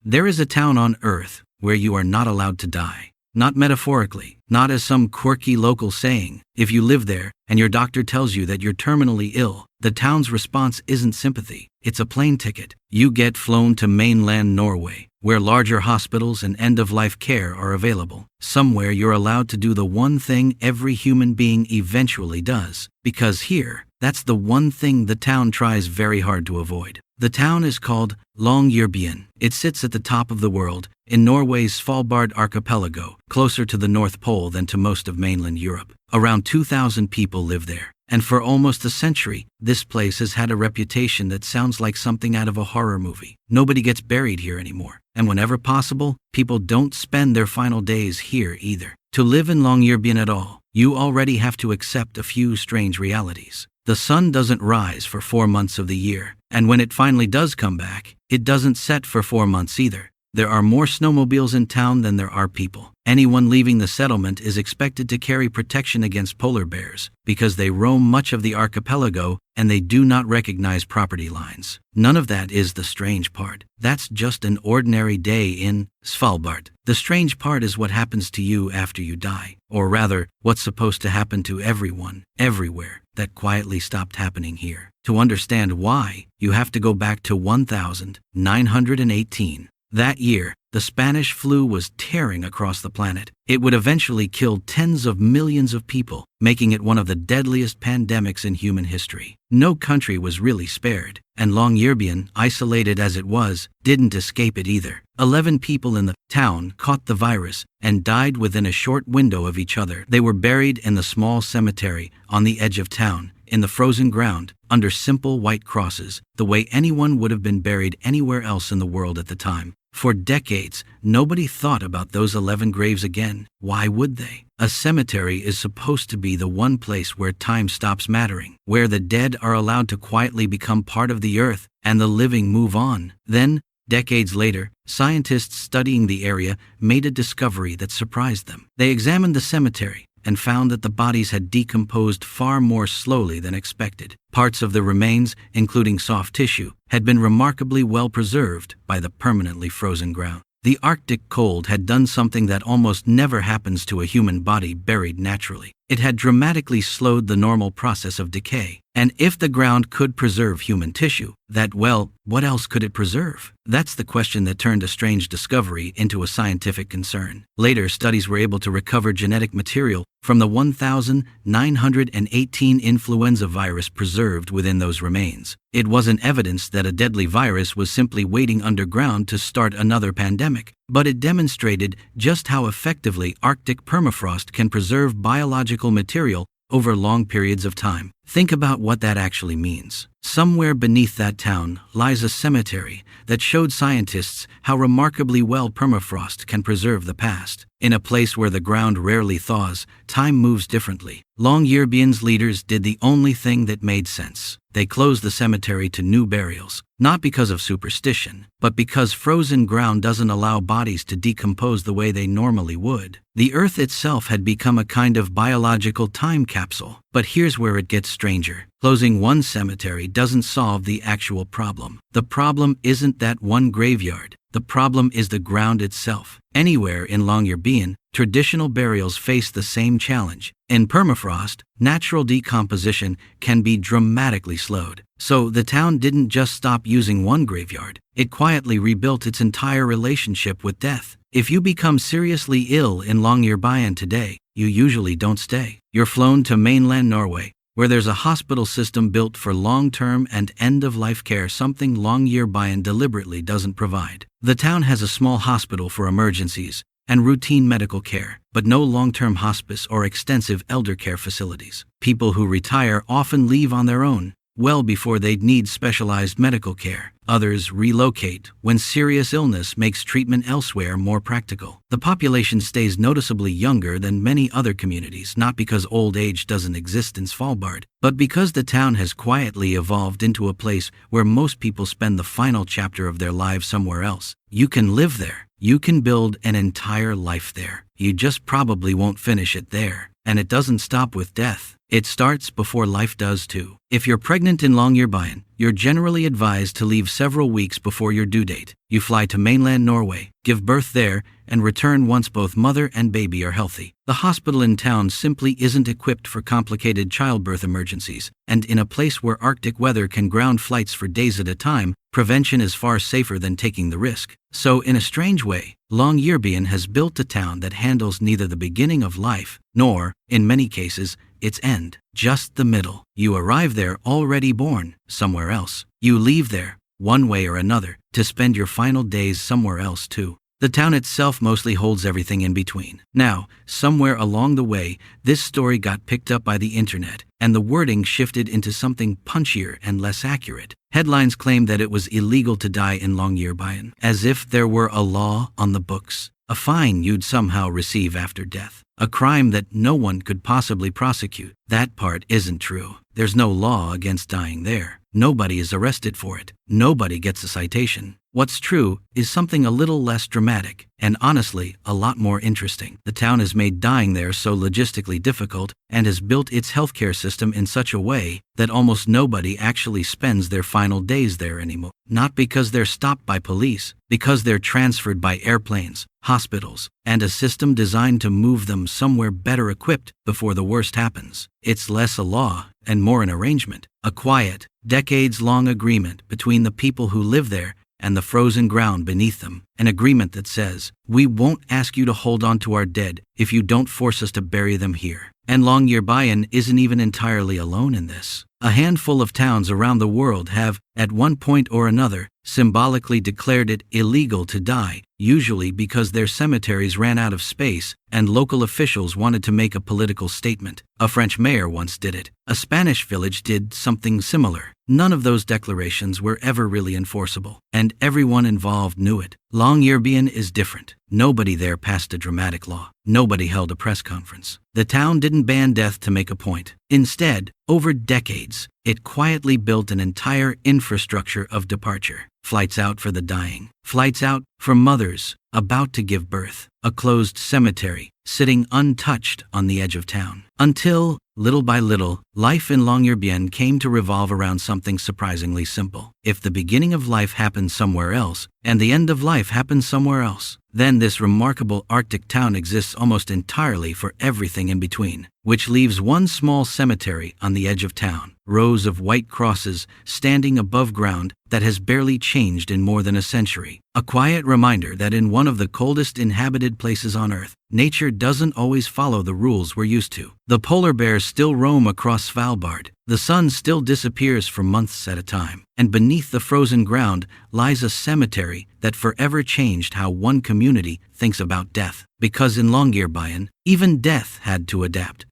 There is a town on Earth where you are not allowed to die. Not metaphorically, not as some quirky local saying. If you live there and your doctor tells you that you're terminally ill, the town's response isn't sympathy. It's a plane ticket. You get flown to mainland Norway, where larger hospitals and end-of-life care are available. Somewhere you're allowed to do the one thing every human being eventually does. Because here, that's the one thing the town tries very hard to avoid. The town is called Longyearbyen. It sits at the top of the world, in Norway's Svalbard archipelago, closer to the North Pole than to most of mainland Europe. Around 2,000 people live there. And for almost a century, this place has had a reputation that sounds like something out of a horror movie. Nobody gets buried here anymore. And whenever possible, people don't spend their final days here either. To live in Longyearbyen at all, you already have to accept a few strange realities. The sun doesn't rise for 4 months of the year, and when it finally does come back, it doesn't set for 4 months either. There are more snowmobiles in town than there are people. Anyone leaving the settlement is expected to carry protection against polar bears, because they roam much of the archipelago and they do not recognize property lines. None of that is the strange part. That's just an ordinary day in Svalbard. The strange part is what happens to you after you die, or rather, what's supposed to happen to everyone, everywhere, that quietly stopped happening here. To understand why, you have to go back to 1918. That year, the Spanish flu was tearing across the planet. It would eventually kill tens of millions of people, making it one of the deadliest pandemics in human history. No country was really spared, and Longyearbyen, isolated as it was, didn't escape it either. 11 people in the town caught the virus and died within a short window of each other. They were buried in the small cemetery on the edge of town, in the frozen ground, under simple white crosses, the way anyone would have been buried anywhere else in the world at the time. For decades, nobody thought about those 11 graves again. Why would they? A cemetery is supposed to be the one place where time stops mattering, where the dead are allowed to quietly become part of the earth and the living move on. Then, decades later, scientists studying the area made a discovery that surprised them. They examined the cemetery and found that the bodies had decomposed far more slowly than expected. Parts of the remains, including soft tissue, had been remarkably well preserved by the permanently frozen ground. The Arctic cold had done something that almost never happens to a human body buried naturally. It had dramatically slowed the normal process of decay. And if the ground could preserve human tissue, what else could it preserve? That's the question that turned a strange discovery into a scientific concern. Later, studies were able to recover genetic material from the 1918 influenza virus preserved within those remains. It wasn't evidence that a deadly virus was simply waiting underground to start another pandemic, but it demonstrated just how effectively Arctic permafrost can preserve biological material over long periods of time. Think about what that actually means. Somewhere beneath that town lies a cemetery that showed scientists how remarkably well permafrost can preserve the past. In a place where the ground rarely thaws, time moves differently. Longyearbyen's leaders did the only thing that made sense. They closed the cemetery to new burials, not because of superstition, but because frozen ground doesn't allow bodies to decompose the way they normally would. The earth itself had become a kind of biological time capsule. But here's where it gets stranger. Closing one cemetery doesn't solve the actual problem. The problem isn't that one graveyard. The problem is the ground itself. Anywhere in Longyearbyen, traditional burials face the same challenge. In permafrost, natural decomposition can be dramatically slowed. So the town didn't just stop using one graveyard. It quietly rebuilt its entire relationship with death. If you become seriously ill in Longyearbyen today, you usually don't stay. You're flown to mainland Norway, where there's a hospital system built for long-term and end-of-life care, something Longyearbyen deliberately doesn't provide. The town has a small hospital for emergencies and routine medical care, but no long-term hospice or extensive elder care facilities. People who retire often leave on their own, well before they'd need specialized medical care. Others relocate when serious illness makes treatment elsewhere more practical. The population stays noticeably younger than many other communities, not because old age doesn't exist in Svalbard, but because the town has quietly evolved into a place where most people spend the final chapter of their lives somewhere else. You can live there. You can build an entire life there. You just probably won't finish it there. And it doesn't stop with death. It starts before life does too. If you're pregnant in Longyearbyen, you're generally advised to leave several weeks before your due date. You fly to mainland Norway, give birth there, and return once both mother and baby are healthy. The hospital in town simply isn't equipped for complicated childbirth emergencies, and in a place where Arctic weather can ground flights for days at a time, prevention is far safer than taking the risk. So in a strange way, Longyearbyen has built a town that handles neither the beginning of life, nor, in many cases, its end. Just the middle. You arrive there already born, somewhere else. You leave there, one way or another, to spend your final days somewhere else too. The town itself mostly holds everything in between. Now, somewhere along the way, this story got picked up by the internet, and the wording shifted into something punchier and less accurate. Headlines claimed that it was illegal to die in Longyearbyen, as if there were a law on the books, a fine you'd somehow receive after death, a crime that no one could possibly prosecute. That part isn't true. There's no law against dying there. Nobody is arrested for it. Nobody gets a citation. What's true is something a little less dramatic, and honestly, a lot more interesting. The town has made dying there so logistically difficult, and has built its healthcare system in such a way that almost nobody actually spends their final days there anymore. Not because they're stopped by police, because they're transferred by airplanes, hospitals, and a system designed to move them somewhere better equipped before the worst happens. It's less a law and more an arrangement, a quiet, decades-long agreement between the people who live there and the frozen ground beneath them. An agreement that says, we won't ask you to hold on to our dead if you don't force us to bury them here. And Longyearbyen isn't even entirely alone in this. A handful of towns around the world have, at one point or another, symbolically declared it illegal to die, usually because their cemeteries ran out of space and local officials wanted to make a political statement. A French mayor once did it. A Spanish village did something similar. None of those declarations were ever really enforceable, and everyone involved knew it. Longyearbyen is different. Nobody there passed a dramatic law. Nobody held a press conference. The town didn't ban death to make a point. Instead, over decades, it quietly built an entire infrastructure of departure. Flights out for the dying. Flights out for mothers about to give birth. A closed cemetery, sitting untouched on the edge of town. Until, little by little, life in Longyearbyen came to revolve around something surprisingly simple. If the beginning of life happens somewhere else, and the end of life happens somewhere else, then this remarkable Arctic town exists almost entirely for everything in between, which leaves one small cemetery on the edge of town, rows of white crosses standing above ground that has barely changed in more than a century. A quiet reminder that in one of the coldest inhabited places on Earth, nature doesn't always follow the rules we're used to. The polar bears still roam across Svalbard. The sun still disappears for months at a time, and beneath the frozen ground lies a cemetery that forever changed how one community thinks about death. Because in Longyearbyen, even death had to adapt.